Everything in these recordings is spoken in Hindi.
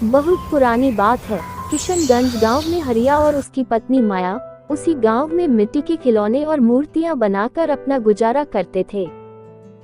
बहुत पुरानी बात है। किशनगंज गांव में हरिया और उसकी पत्नी माया उसी गांव में मिट्टी के खिलौने और मूर्तियां बनाकर अपना गुजारा करते थे।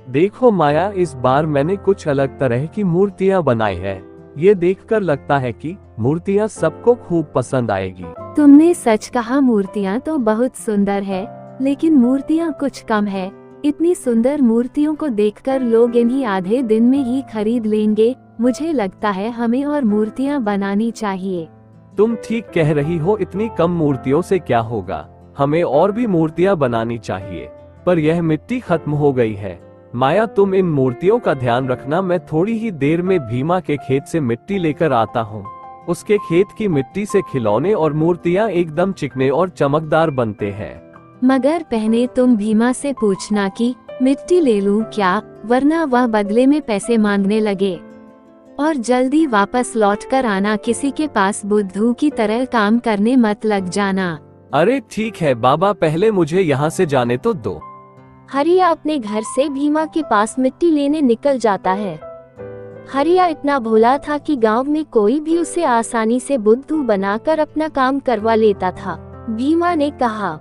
देखो माया, इस बार मैंने कुछ अलग तरह की मूर्तियां बनाई है। ये देखकर लगता है कि मूर्तियां सबको खूब पसंद आएगी। तुमने सच कहा, मूर्तियां तो बहुत सुंदर है, लेकिन मूर्तियां कुछ कम है। इतनी सुंदर मूर्तियों को देखकर लोग इन्हीं आधे दिन में ही खरीद लेंगे। मुझे लगता है हमें और मूर्तियां बनानी चाहिए। तुम ठीक कह रही हो, इतनी कम मूर्तियों से क्या होगा। हमें और भी मूर्तियां बनानी चाहिए, पर यह मिट्टी खत्म हो गई है। माया, तुम इन मूर्तियों का ध्यान रखना। मैं थोड़ी ही देर में भीमा के खेत से मिट्टी लेकर आता हूँ। उसके खेत की मिट्टी से खिलौने और मूर्तियां एकदम चिकने और चमकदार बनते हैं। मगर पहले तुम भीमा से पूछना कि मिट्टी ले लूं क्या, वरना वह बदले में पैसे मांगने लगे। और जल्दी वापस लौट कर आना, किसी के पास बुद्धू की तरह काम करने मत लग जाना। अरे ठीक है बाबा, पहले मुझे यहाँ से जाने तो दो। हरिया अपने घर से भीमा के पास मिट्टी लेने निकल जाता है। हरिया इतना भोला था कि गांव में कोई भी उसे आसानी से बुद्धू बनाकर अपना काम करवा लेता था। भीमा ने कहा,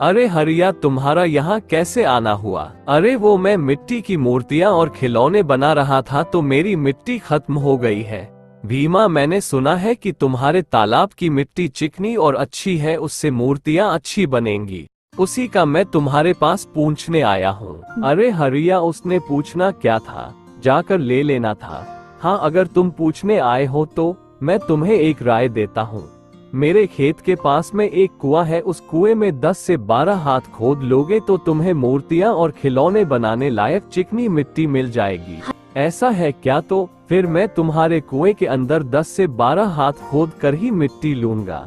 अरे हरिया, तुम्हारा यहाँ कैसे आना हुआ? अरे वो मैं मिट्टी की मूर्तियाँ और खिलौने बना रहा था तो मेरी मिट्टी खत्म हो गई है। भीमा, मैंने सुना है कि तुम्हारे तालाब की मिट्टी चिकनी और अच्छी है, उससे मूर्तियाँ अच्छी बनेंगी। उसी का मैं तुम्हारे पास पूछने आया हूँ। अरे हरिया, उसने पूछना क्या था, जाकर ले लेना था। हाँ, अगर तुम पूछने आए हो तो मैं तुम्हें एक राय देता हूँ। मेरे खेत के पास में एक कुआं है, उस कुएं में 10 से 12 हाथ खोद लोगे तो तुम्हें मूर्तियां और खिलौने बनाने लायक चिकनी मिट्टी मिल जाएगी। ऐसा है क्या? तो फिर मैं तुम्हारे कुएं के अंदर 10 से 12 हाथ खोद कर ही मिट्टी लूंगा।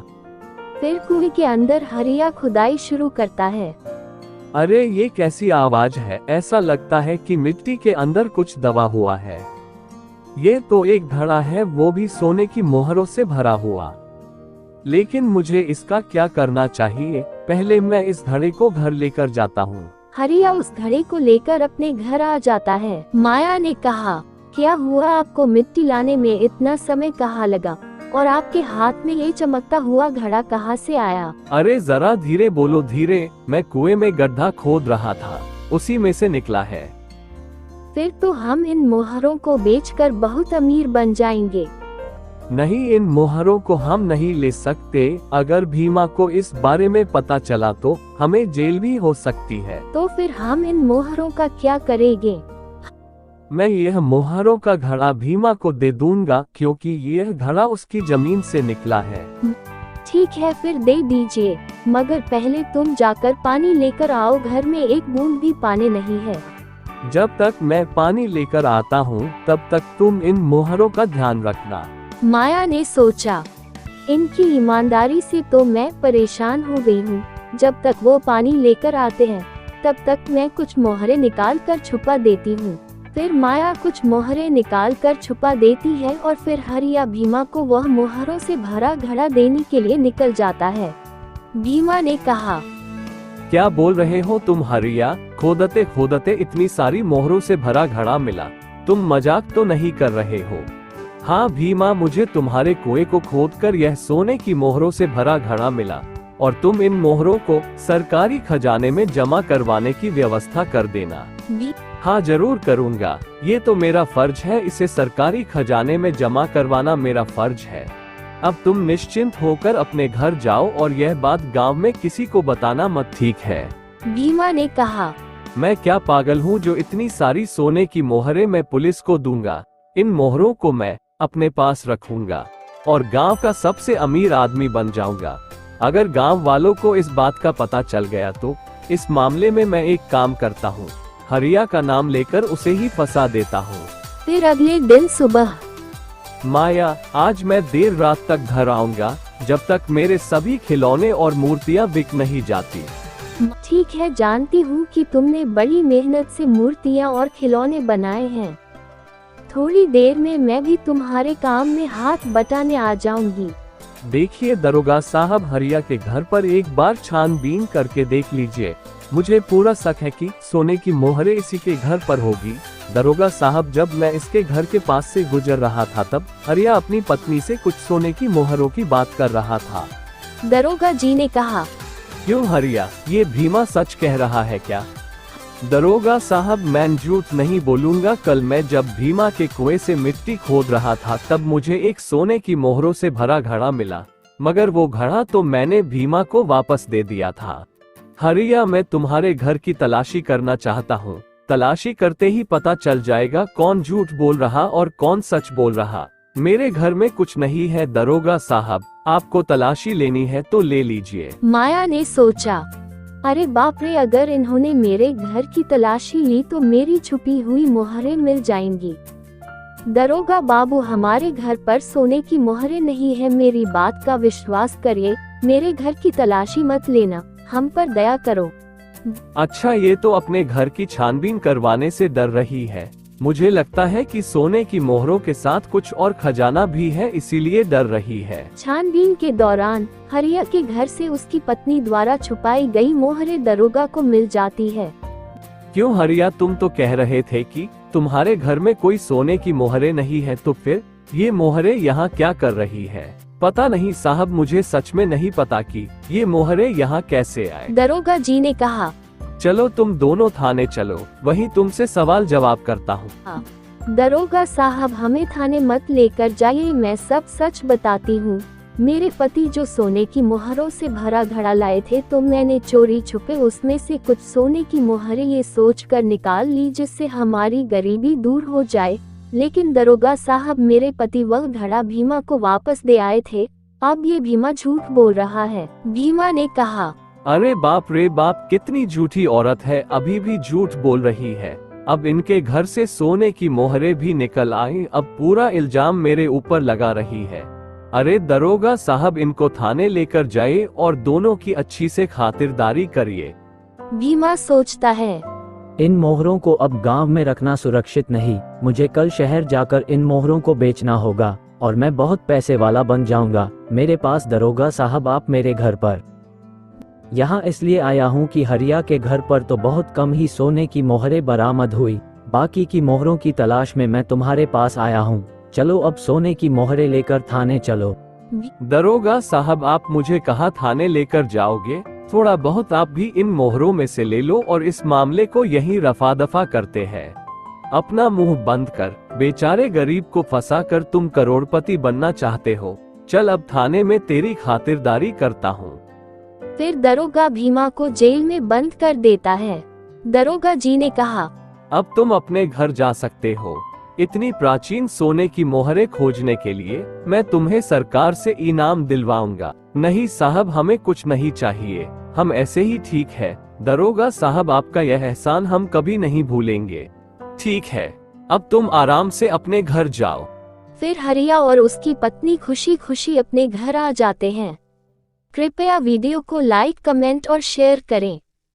फिर कुएं के अंदर हरिया खुदाई शुरू करता है। अरे ये कैसी आवाज है? ऐसा लगता है कि मिट्टी के अंदर कुछ दबा हुआ है। ये तो एक घड़ा है, वो भी सोने की मोहरों से भरा हुआ। लेकिन मुझे इसका क्या करना चाहिए? पहले मैं इस घड़े को घर लेकर जाता हूँ। हरिया उस घड़े को लेकर अपने घर आ जाता है। माया ने कहा, क्या हुआ, आपको मिट्टी लाने में इतना समय कहाँ लगा, और आपके हाथ में ये चमकता हुआ घड़ा कहाँ से आया? अरे जरा धीरे बोलो, धीरे। मैं कुएं में गड्ढा खोद रहा था, उसी में से निकला है। फिर तो हम इन मोहरों को बेचकर बहुत अमीर बन जाएंगे। नहीं, इन मोहरों को हम नहीं ले सकते। अगर भीमा को इस बारे में पता चला तो हमें जेल भी हो सकती है। तो फिर हम इन मोहरों का क्या करेंगे? मैं यह मोहरों का घड़ा भीमा को दे दूंगा, क्योंकि यह घड़ा उसकी जमीन से निकला है। ठीक है, फिर दे दीजिए, मगर पहले तुम जाकर पानी लेकर आओ। घर में एक बूंद भी पानी नहीं है। जब तक मैं पानी लेकर आता हूँ तब तक तुम इन मोहरों का ध्यान रखना। माया ने सोचा, इनकी ईमानदारी से तो मैं परेशान हो गई हूँ। जब तक वो पानी लेकर आते हैं तब तक मैं कुछ मोहरें निकाल कर छुपा देती हूँ। फिर माया कुछ मोहरें निकाल कर छुपा देती है और फिर हरिया भीमा को वह मोहरों से भरा घड़ा देने के लिए निकल जाता है। भीमा ने कहा, क्या बोल रहे हो तुम हरिया? खोदते खोदते इतनी सारी मोहरों से भरा घड़ा मिला? तुम मजाक तो नहीं कर रहे हो? हाँ भीमा, मुझे तुम्हारे कुएं को खोदकर यह सोने की मोहरों से भरा घड़ा मिला, और तुम इन मोहरों को सरकारी खजाने में जमा करवाने की व्यवस्था कर देना। हाँ जरूर करूँगा, ये तो मेरा फर्ज है। इसे सरकारी खजाने में जमा करवाना मेरा फर्ज है। अब तुम निश्चिंत होकर अपने घर जाओ और यह बात गांव में किसी को बताना मत, ठीक है? भीमा ने कहा, मैं क्या पागल हूँ जो इतनी सारी सोने की मोहरें मैं पुलिस को दूंगा? इन मोहरों को मैं अपने पास रखूंगा और गांव का सबसे अमीर आदमी बन जाऊंगा। अगर गांव वालों को इस बात का पता चल गया तो इस मामले में मैं एक काम करता हूँ, हरिया का नाम लेकर उसे ही फंसा देता हूँ। फिर अगले दिन सुबह, माया, आज मैं देर रात तक घर आऊंगा जब तक मेरे सभी खिलौने और मूर्तियाँ बिक नहीं जाती। ठीक है, जानती हूँ कि तुमने बड़ी मेहनत से मूर्तियाँ और खिलौने बनाए हैं। थोड़ी देर में मैं भी तुम्हारे काम में हाथ बटाने आ जाऊंगी। देखिए दरोगा साहब, हरिया के घर पर एक बार छानबीन करके देख लीजिए। मुझे पूरा शक है कि सोने की मोहरें इसी के घर पर होगी। दरोगा साहब, जब मैं इसके घर के पास से गुजर रहा था तब हरिया अपनी पत्नी से कुछ सोने की मोहरों की बात कर रहा था। दरोगा जी ने कहा। क्यों हरिया, ये भीमा सच कह रहा है क्या? दरोगा साहब, मैं झूठ नहीं बोलूंगा। कल मैं जब भीमा के कुएं से मिट्टी खोद रहा था तब मुझे एक सोने की मोहरों से भरा घड़ा मिला, मगर वो घड़ा तो मैंने भीमा को वापस दे दिया था। हरिया, मैं तुम्हारे घर की तलाशी करना चाहता हूँ। तलाशी करते ही पता चल जाएगा कौन झूठ बोल रहा और कौन सच बोल रहा। मेरे घर में कुछ नहीं है दरोगा साहब, आपको तलाशी लेनी है तो ले लीजिए। माया ने सोचा, अरे बाप रे, अगर इन्होंने मेरे घर की तलाशी ली तो मेरी छुपी हुई मोहरें मिल जाएंगी। दरोगा बाबू, हमारे घर पर सोने की मोहरें नहीं है, मेरी बात का विश्वास करिए। मेरे घर की तलाशी मत लेना, हम पर दया करो। अच्छा, ये तो अपने घर की छानबीन करवाने से डर रही है। मुझे लगता है कि सोने की मोहरों के साथ कुछ और खजाना भी है, इसीलिए डर रही है। छानबीन के दौरान हरिया के घर से उसकी पत्नी द्वारा छुपाई गई मोहरें दरोगा को मिल जाती है। क्यों हरिया, तुम तो कह रहे थे कि तुम्हारे घर में कोई सोने की मोहरें नहीं है, तो फिर ये मोहरें यहाँ क्या कर रही है? पता नहीं साहब, मुझे सच में नहीं पता कि ये मोहरें यहाँ कैसे आए। दरोगा जी ने कहा। चलो तुम दोनों थाने चलो, वहीं तुमसे सवाल जवाब करता हूँ। दरोगा साहब, हमें थाने मत लेकर जाइए, मैं सब सच बताती हूँ। मेरे पति जो सोने की मोहरों से भरा घड़ा लाए थे तो मैंने चोरी छुपे उसमें से कुछ सोने की मोहरें ये सोचकर निकाल ली जिससे हमारी गरीबी दूर हो जाए। लेकिन दरोगा साहब, मेरे पति वह घड़ा भीमा को वापस दे आए थे, अब ये भीमा झूठ बोल रहा है। भीमा ने कहा। अरे बाप रे बाप, कितनी झूठी औरत है, अभी भी झूठ बोल रही है। अब इनके घर से सोने की मोहरें भी निकल आई, अब पूरा इल्जाम मेरे ऊपर लगा रही है। अरे दरोगा साहब, इनको थाने लेकर जाइए और दोनों की अच्छी से खातिरदारी करिए। भीमा सोचता है, इन मोहरों को अब गांव में रखना सुरक्षित नहीं, मुझे कल शहर जाकर इन मोहरों को बेचना होगा और मैं बहुत पैसे वाला बन जाऊंगा। मेरे पास दरोगा साहब, आप मेरे घर पर यहाँ इसलिए आया हूँ कि हरिया के घर पर तो बहुत कम ही सोने की मोहरें बरामद हुई, बाकी की मोहरों की तलाश में मैं तुम्हारे पास आया हूँ। चलो अब सोने की मोहरें लेकर थाने चलो। दरोगा साहब, आप मुझे कहाँ थाने लेकर जाओगे? थोड़ा बहुत आप भी इन मोहरों में से ले लो और इस मामले को यहीं रफा दफा करते हैं। अपना मुंह बंद कर, बेचारे गरीब को फंसा कर तुम करोड़पति बनना चाहते हो। चल अब थाने में तेरी खातिरदारी करता हूँ। फिर दरोगा भीमा को जेल में बंद कर देता है। दरोगा जी ने कहा, अब तुम अपने घर जा सकते हो। इतनी प्राचीन सोने की मोहरें खोजने के लिए मैं तुम्हें सरकार से इनाम दिलवाऊंगा। नहीं साहब, हमें कुछ नहीं चाहिए, हम ऐसे ही ठीक है। दरोगा साहब, आपका यह एहसान हम कभी नहीं भूलेंगे। ठीक है, अब तुम आराम से अपने घर जाओ। फिर हरिया और उसकी पत्नी खुशी खुशी अपने घर आ जाते हैं। कृपया वीडियो को लाइक, कमेंट और शेयर करें।